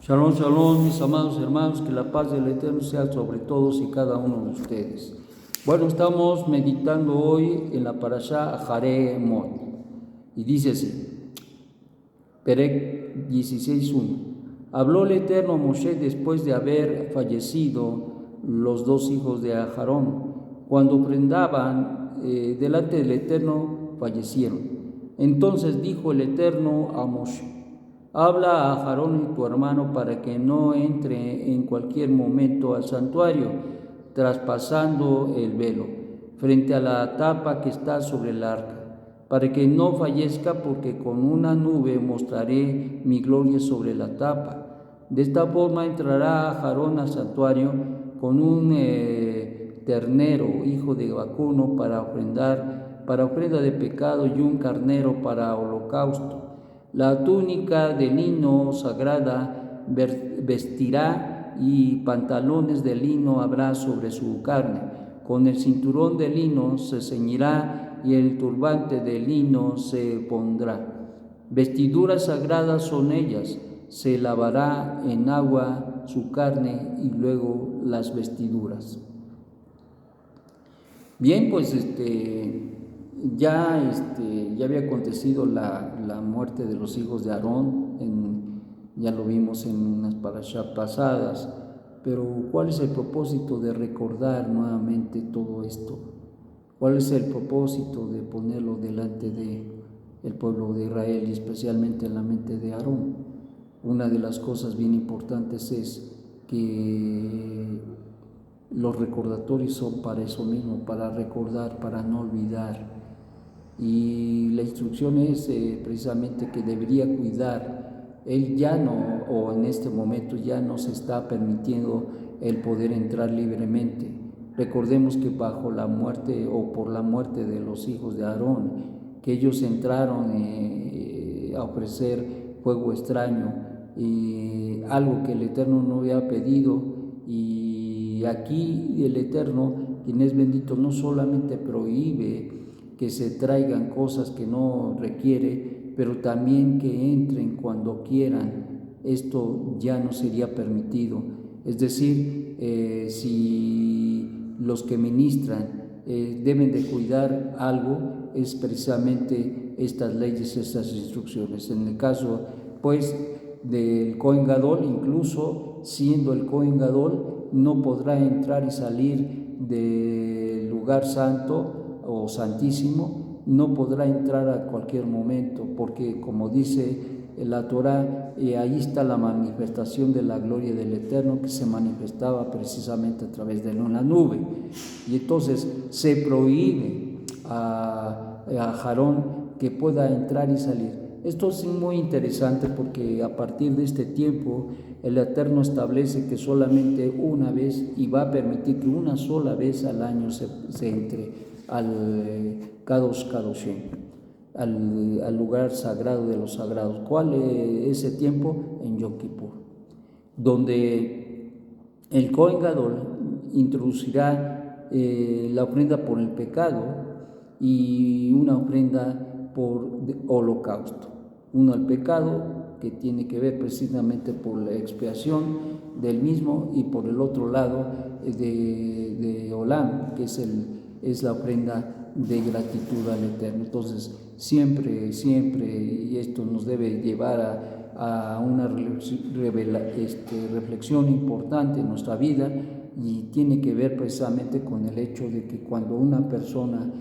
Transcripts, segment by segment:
Shalom, shalom, mis amados hermanos, que la paz del Eterno sea sobre todos y cada uno de ustedes. Bueno, estamos meditando hoy en la parashá Aharei Mot, y dice así, Perek 16:1. Habló el Eterno a Moshe después de haber fallecido los dos hijos de Aarón. Cuando ofrendaban delante del Eterno, fallecieron. Entonces dijo el Eterno a Moshe: habla a Aarón y tu hermano para que no entre en cualquier momento al santuario, traspasando el velo, frente a la tapa que está sobre el arca, para que no fallezca, porque con una nube mostraré mi gloria sobre la tapa. De esta forma entrará Aarón al santuario con un ternero, hijo de vacuno, para ofrenda de pecado, y un carnero para holocausto. La túnica de lino sagrada vestirá, y pantalones de lino habrá sobre su carne. Con el cinturón de lino se ceñirá, y el turbante de lino se pondrá. Vestiduras sagradas son ellas. Se lavará en agua su carne y luego las vestiduras. Bien, pues ya había acontecido la muerte de los hijos de Aarón, ya lo vimos en unas parashá pasadas, pero ¿cuál es el propósito de recordar nuevamente todo esto? ¿Cuál es el propósito de ponerlo delante del pueblo de Israel y especialmente en la mente de Aarón? Una de las cosas bien importantes es que los recordatorios son para eso mismo, para recordar, para no olvidar. Y la instrucción es precisamente que debería cuidar. Él ya no, o en este momento ya no se está permitiendo el poder entrar libremente. Recordemos que bajo la muerte o por la muerte de los hijos de Aarón, que ellos entraron a ofrecer fuego extraño, algo que el Eterno no había pedido, y aquí el Eterno, quien es bendito, no solamente prohíbe que se traigan cosas que no requiere, pero también que entren cuando quieran. Esto ya no sería permitido. Es decir, si los que ministran deben de cuidar algo, es precisamente estas leyes, estas instrucciones. En el caso, pues, del Cohen Gadol, incluso siendo el Cohen Gadol, no podrá entrar y salir del lugar santo o santísimo, no podrá entrar a cualquier momento, porque como dice la Torá, ahí está la manifestación de la gloria del Eterno, que se manifestaba precisamente a través de la nube. Y entonces se prohíbe a Aarón que pueda entrar y salir. Esto es muy interesante porque a partir de este tiempo el Eterno establece que solamente una vez, y va a permitir que una sola vez al año se entre al Kadosh Kadoshim, al lugar sagrado de los sagrados. ¿Cuál es ese tiempo? En Yom Kippur, donde el Cohen Gadol introducirá la ofrenda por el pecado y una ofrenda por holocausto. Uno al pecado, que tiene que ver precisamente por la expiación del mismo, y por el otro lado de Olam, que es la ofrenda de gratitud al Eterno. Entonces siempre, y esto nos debe llevar a una reflexión importante en nuestra vida, y tiene que ver precisamente con el hecho de que cuando una persona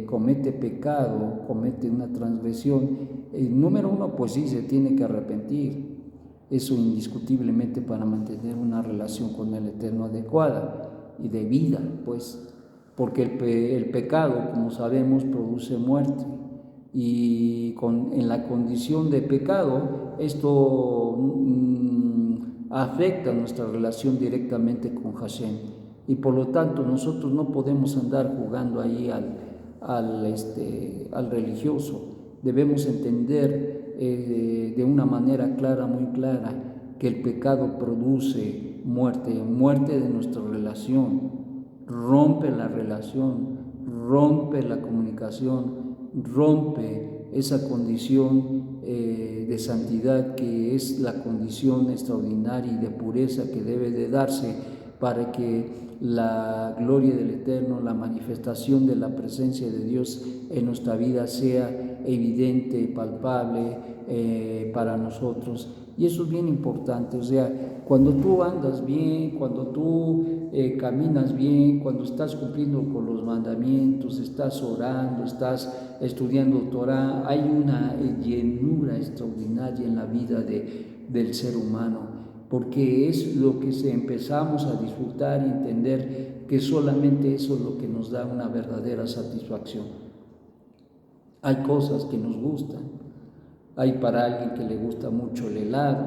comete pecado, comete una transgresión, número uno, pues sí, se tiene que arrepentir, eso indiscutiblemente, para mantener una relación con el Eterno adecuada y de vida, pues, porque el pecado, como sabemos, produce muerte, y en la condición de pecado, esto afecta nuestra relación directamente con Hashem, y por lo tanto nosotros no podemos andar jugando ahí al religioso. Debemos entender de una manera clara, muy clara, que el pecado produce muerte de nuestra relación, rompe la relación, rompe la comunicación, rompe esa condición de santidad, que es la condición extraordinaria y de pureza que debe de darse para que la gloria del Eterno, la manifestación de la presencia de Dios en nuestra vida sea evidente, palpable para nosotros. Y eso es bien importante. O sea, cuando tú andas bien, cuando tú caminas bien, cuando estás cumpliendo con los mandamientos, estás orando, estás estudiando Torah, hay una llenura extraordinaria en la vida del ser humano, porque es lo que empezamos a disfrutar y entender que solamente eso es lo que nos da una verdadera satisfacción. Hay cosas que nos gustan, hay para alguien que le gusta mucho el helado,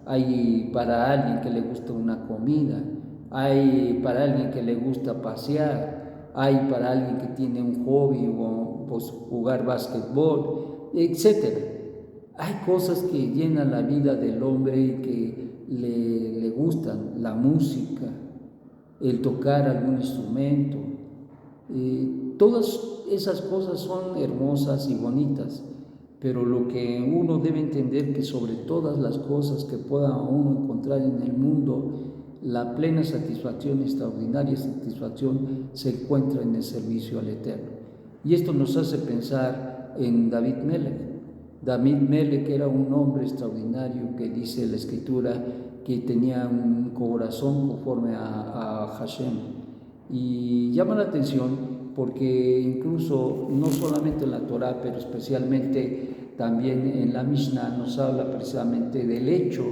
hay para alguien que le gusta una comida, hay para alguien que le gusta pasear, hay para alguien que tiene un hobby o pues, jugar básquetbol, etc. Hay cosas que llenan la vida del hombre y que le gustan, la música, el tocar algún instrumento. Todas esas cosas son hermosas y bonitas, pero lo que uno debe entender que sobre todas las cosas que pueda uno encontrar en el mundo, la plena satisfacción, extraordinaria satisfacción, se encuentra en el servicio al Eterno. Y esto nos hace pensar en David Melech. David Melech era un hombre extraordinario que dice la Escritura que tenía un corazón conforme a Hashem. Y llama la atención porque incluso no solamente en la Torah, pero especialmente también en la Mishnah nos habla precisamente del hecho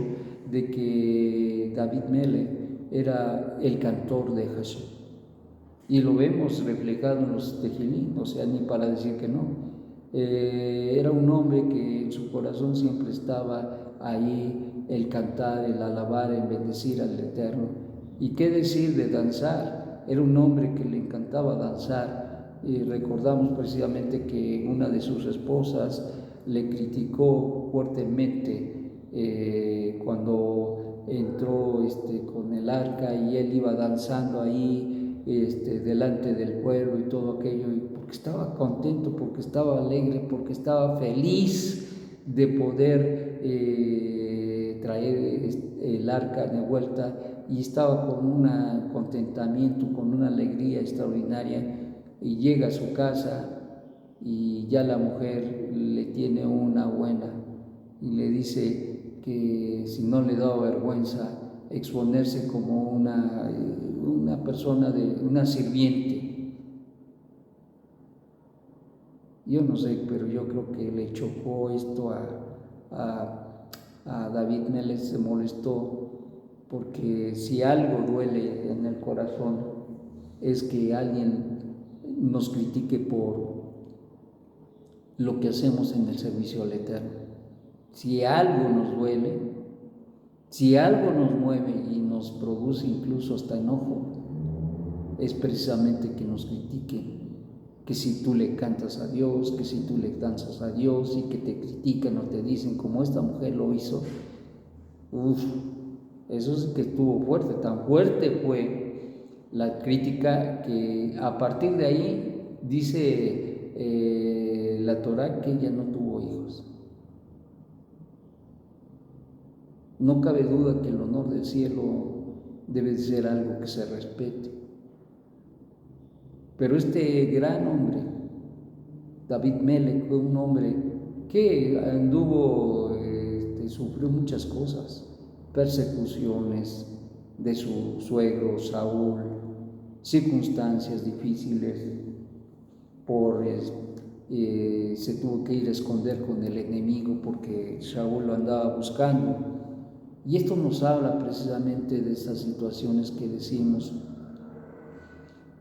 de que David Melech era el cantor de Hashem. Y lo vemos reflejado en los Tejilín, o sea, ni para decir que no. Era un hombre que en su corazón siempre estaba ahí el cantar, el alabar, el bendecir al Eterno. ¿Y qué decir de danzar? Era un hombre que le encantaba danzar. Y recordamos precisamente que una de sus esposas le criticó fuertemente cuando entró con el arca y él iba danzando ahí delante del pueblo y todo aquello, y porque estaba contento, porque estaba alegre, porque estaba feliz de poder traer el arca de vuelta, y estaba con un contentamiento, con una alegría extraordinaria. Y llega a su casa y ya la mujer le tiene una buena y le dice que si no le da vergüenza exponerse como una persona, una sirviente. Yo no sé, pero yo creo que le chocó esto a David Melech, se molestó, porque si algo duele en el corazón es que alguien nos critique por lo que hacemos en el servicio al Eterno. Si algo nos duele, si algo nos mueve y nos produce incluso hasta enojo, es precisamente que nos critiquen, que si tú le cantas a Dios, que si tú le danzas a Dios, y que te critican o te dicen como esta mujer lo hizo. Eso sí que estuvo fuerte. Tan fuerte fue la crítica que a partir de ahí dice la Torah que ella no tuvo hijos. No cabe duda que el honor del cielo debe ser algo que se respete. Pero este gran hombre, David Melech, fue un hombre que anduvo, sufrió muchas cosas, persecuciones de su suegro Saúl, circunstancias difíciles, se tuvo que ir a esconder con el enemigo porque Saúl lo andaba buscando. Y esto nos habla precisamente de estas situaciones que decimos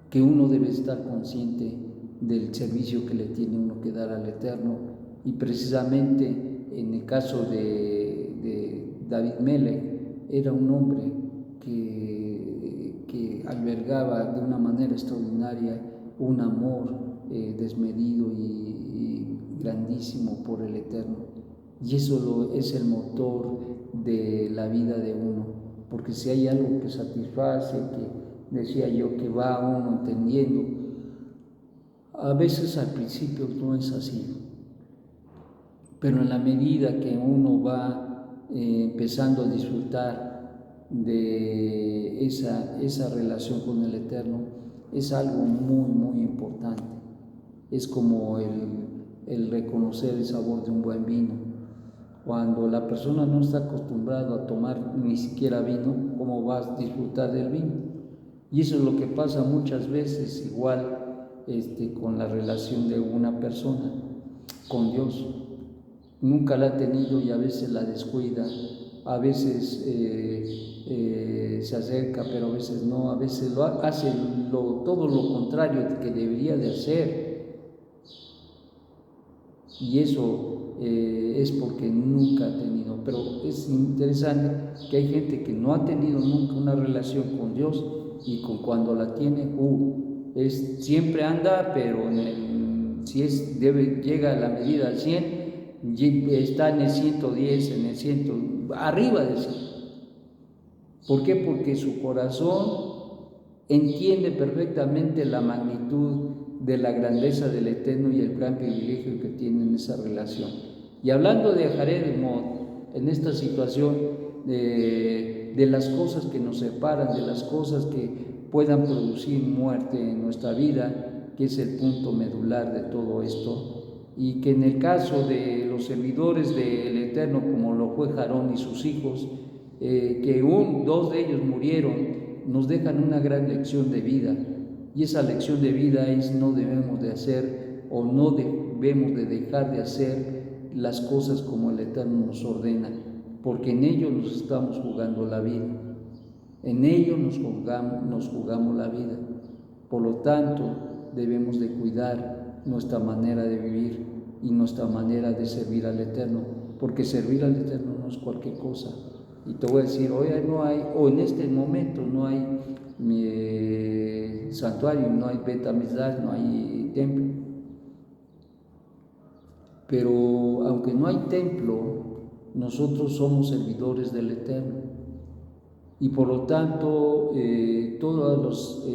que uno debe estar consciente del servicio que le tiene uno que dar al Eterno. Y precisamente en el caso de David Melech, era un hombre que albergaba de una manera extraordinaria un amor desmedido y grandísimo por el Eterno. Y eso es el motor de la vida de uno, porque si hay algo que satisface, que decía yo, que va uno entendiendo, a veces al principio no es así, pero en la medida que uno va empezando a disfrutar de esa relación con el Eterno, es algo muy, muy importante. Es como el reconocer el sabor de un buen vino. Cuando la persona no está acostumbrada a tomar ni siquiera vino, ¿cómo va a disfrutar del vino? Y eso es lo que pasa muchas veces, igual con la relación de una persona con Dios. Nunca la ha tenido y a veces la descuida, a veces se acerca, pero a veces no, a veces hace todo lo contrario que debería de hacer. Y eso es porque nunca ha tenido. Pero es interesante que hay gente que no ha tenido nunca una relación con Dios y cuando la tiene, siempre anda, pero llega a la medida al 100, está en el 110, en el 100, arriba de 100. ¿Por qué? Porque su corazón entiende perfectamente la magnitud de la grandeza del Eterno y el gran privilegio que tiene en esa relación. Y hablando de Jared Mod, en esta situación de las cosas que nos separan, de las cosas que puedan producir muerte en nuestra vida, que es el punto medular de todo esto, y que en el caso de los servidores del Eterno, como lo fue Aarón y sus hijos, que dos de ellos murieron, nos dejan una gran lección de vida. Y esa lección de vida es: no debemos de hacer o no debemos de dejar de hacer las cosas como el Eterno nos ordena, porque en ello nos estamos jugando la vida. En ello nos jugamos la vida. Por lo tanto, debemos de cuidar nuestra manera de vivir y nuestra manera de servir al Eterno, porque servir al Eterno no es cualquier cosa. Y te voy a decir, hoy no hay, o en este momento no hay santuario, no hay Bet HaMikdash, no hay templo. Pero aunque no hay templo, nosotros somos servidores del Eterno. Y por lo tanto, todos los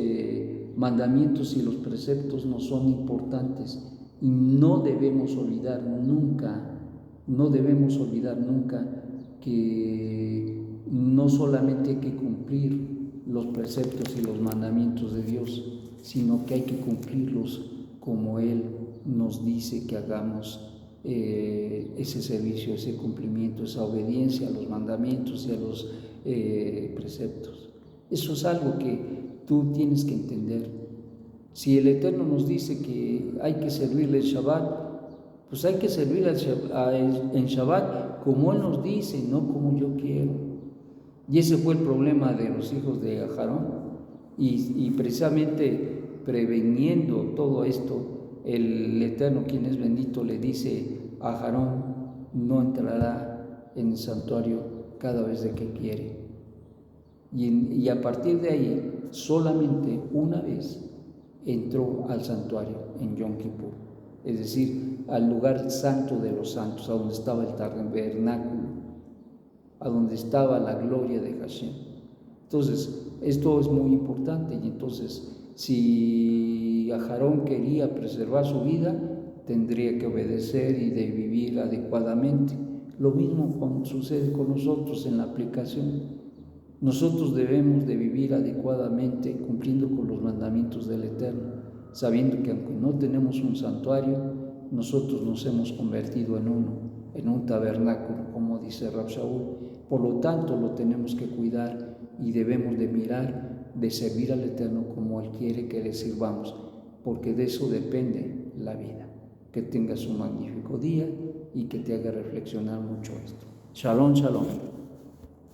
mandamientos y los preceptos nos son importantes. Y no debemos olvidar nunca que no solamente hay que cumplir los preceptos y los mandamientos de Dios, sino que hay que cumplirlos como Él nos dice que hagamos ese servicio, ese cumplimiento, esa obediencia a los mandamientos y a los preceptos. Eso es algo que tú tienes que entender. Si el Eterno nos dice que hay que servirle el Shabbat, pues hay que servirle en Shabbat como Él nos dice, no como yo quiero. Y ese fue el problema de los hijos de Aarón. Y precisamente preveniendo todo esto, el Eterno, quien es bendito, le dice a Aarón: no entrará en el santuario cada vez de que quiere. Y a partir de ahí, solamente una vez entró al santuario en Yom Kippur, es decir, al lugar santo de los santos, a donde estaba el tabernáculo, a donde estaba la gloria de Hashem. Entonces, esto es muy importante. Y entonces, si Aarón quería preservar su vida, tendría que obedecer y de vivir adecuadamente. Lo mismo sucede con nosotros en la aplicación. Nosotros debemos de vivir adecuadamente, cumpliendo con los mandamientos del Eterno, sabiendo que aunque no tenemos un santuario, nosotros nos hemos convertido en un tabernáculo, como dice Rab Shaul. Por lo tanto, lo tenemos que cuidar y debemos de mirar, de servir al Eterno como Él quiere que le sirvamos, porque de eso depende la vida. Que tengas un magnífico día y que te haga reflexionar mucho esto. Shalom, shalom.